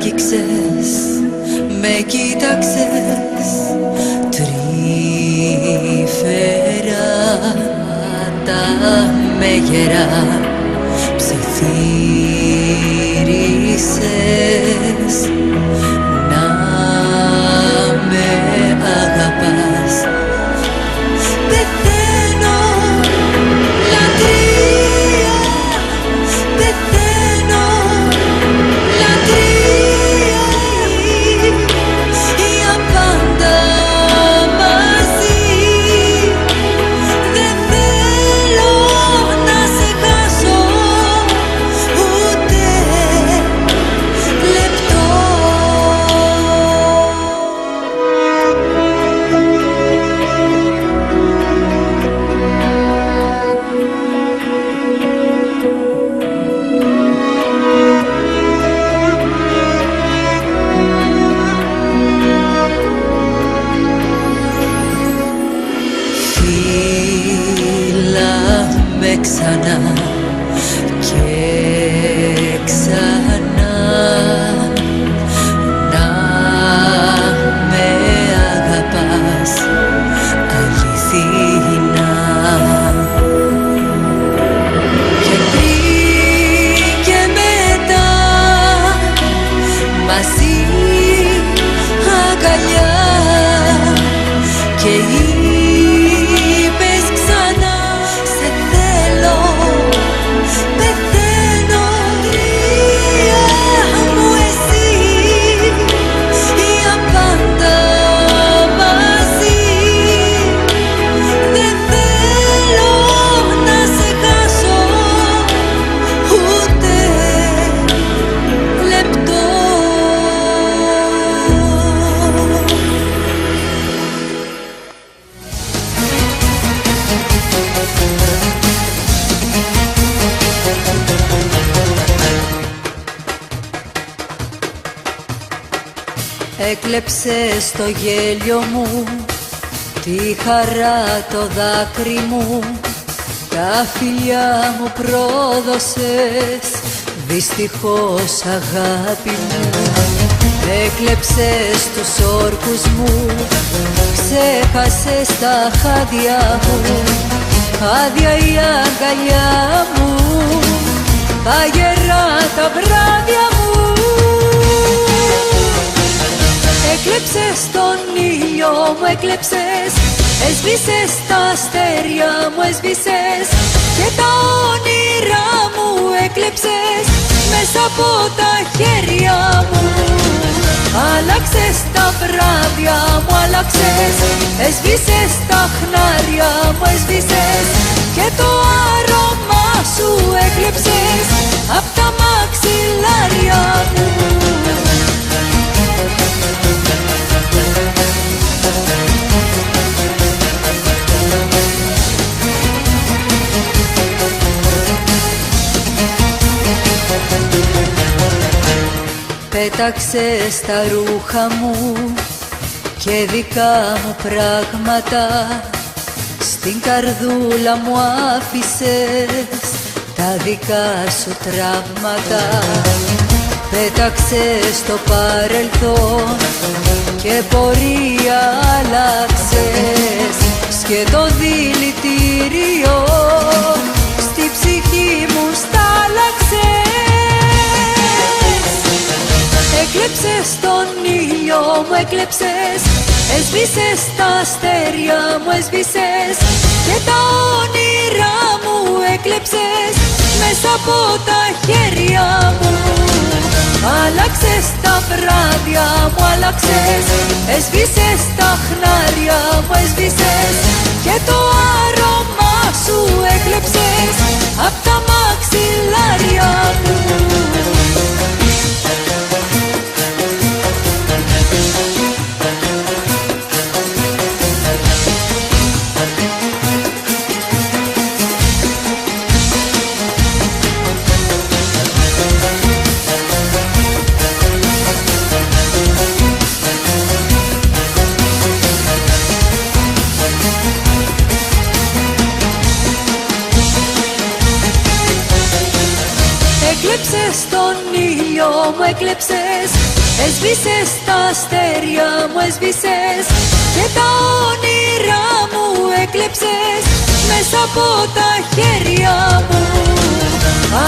άγγιξες, με κοίταξες τρυφερά, τα μέγερα ψιθύρισες να με αγαπάς. Πεθαίνω λατρεία, πεθαίνω λατρεία, για πάντα μαζί. Δεν θέλω να σε χάσω ούτε λεπτό. Φίλα με ξανά και ξανά, να με αγαπάς αληθινά. Και πριν και μετά, μαζί αγκαλιά, και είπες ξανά σε θέλω. Πεθαίνω τρία μου εσύ, για πάντα μαζί. Δεν θέλω να σε χάσω ούτε λεπτό. Έκλεψες το γέλιο μου, τη χαρά το δάκρυ μου, τα φιλιά μου πρόδωσες, δυστυχώς αγάπη μου. Έκλεψες τους όρκους μου, ξέχασες τα χάδια μου, άδεια η αγκαλιά μου, τα γερά τα βράδια μου. Έκλεψες τον ήλιο μου, έκλεψες, έσβησες τα αστέρια μου, έσβησες, και τα όνειρά μου έκλεψες μέσα από τα χέρια μου. Άλλαξες τα βράδια μου, άλλαξες, έσβησες τα χνάρια μου, έσβησες, και το άρωμά σου έκλεψες απ' τα μαξιλάρια μου. Πέταξες τα ρούχα μου και δικά μου πράγματα, στην καρδούλα μου άφησες τα δικά σου τραύματα. Πέταξες το παρελθόν και πορεία άλλαξες, σκέτο δηλητήριο στη ψυχή μου στάλαξες. Έκλεψες τον ήλιο μου, έκλεψες, έσβησες τα αστέρια μου, έσβησες, και τα όνειρά μου έκλεψες μέσα από τα χέρια μου. Άλλαξες τα βράδια μου, άλλαξες, έσβησες τα χνάρια μου, έσβησες, και το άρωμά σου έκλεψες απ' τα μαξιλάρια μου. έκλεψες τον ήλιο μου, έκλεψες. Έσβησες τα αστέρια μου, έσβησες. Και τα όνειρά μου έκλεψες μέσα από τα χέρια μου.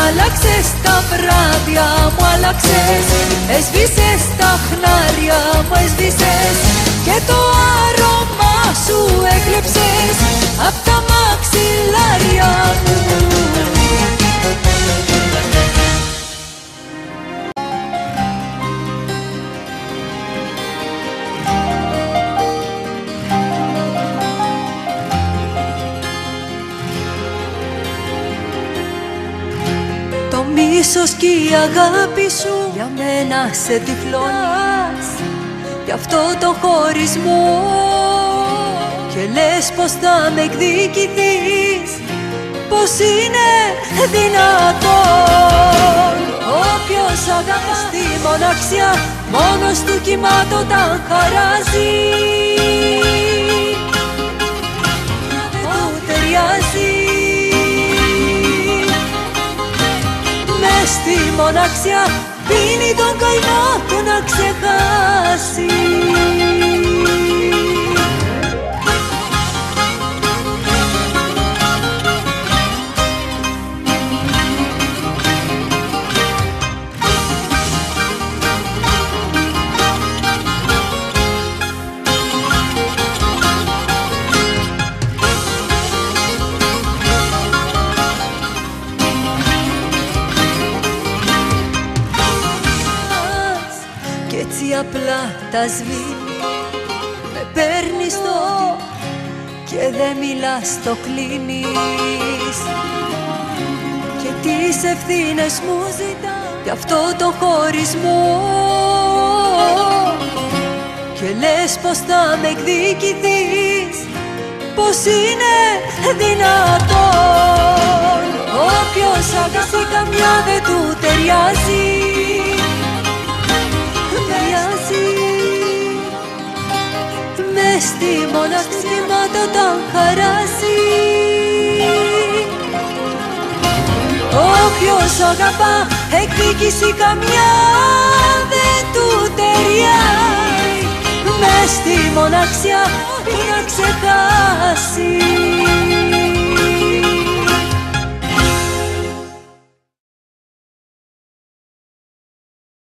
Άλλαξες τα βράδια μου, άλλαξες. Έσβησες τα χνάρια μου, έσβησες. Και το άρωμά σου έκλεψες απ' τα μαξιλάρια μου. Το μίσος κι η αγάπη σου για μένα σε τυφλώνεις. Γι' αυτό το χωρισμό και λες πως θα με εκδικηθείς, πως είναι δυνατόν. Όποιος αγαπά στη μοναξιά μόνος του κοιμάται όταν χαράζει. Δεν του ταιριάζει. Μες στη μοναξιά πίνει τον καημό του να ξεχάσει. Έτσι απλά τα σβήνει, με παίρνεις το και δεν μιλάς, το κλείνεις. Και τις ευθύνες μου ζητά γι' αυτό το χωρισμό. Και λες πως θα με εκδικηθείς, πως είναι δυνατόν. Όποιος αγαπήσει καμιά δεν του ταιριάζει. Μες στη μοναξιά όταν χαράζει. Όποιος αγαπά εκδίκηση καμιά δεν του ταιριάζει. Μες στη μοναξιά να ξεχάσει.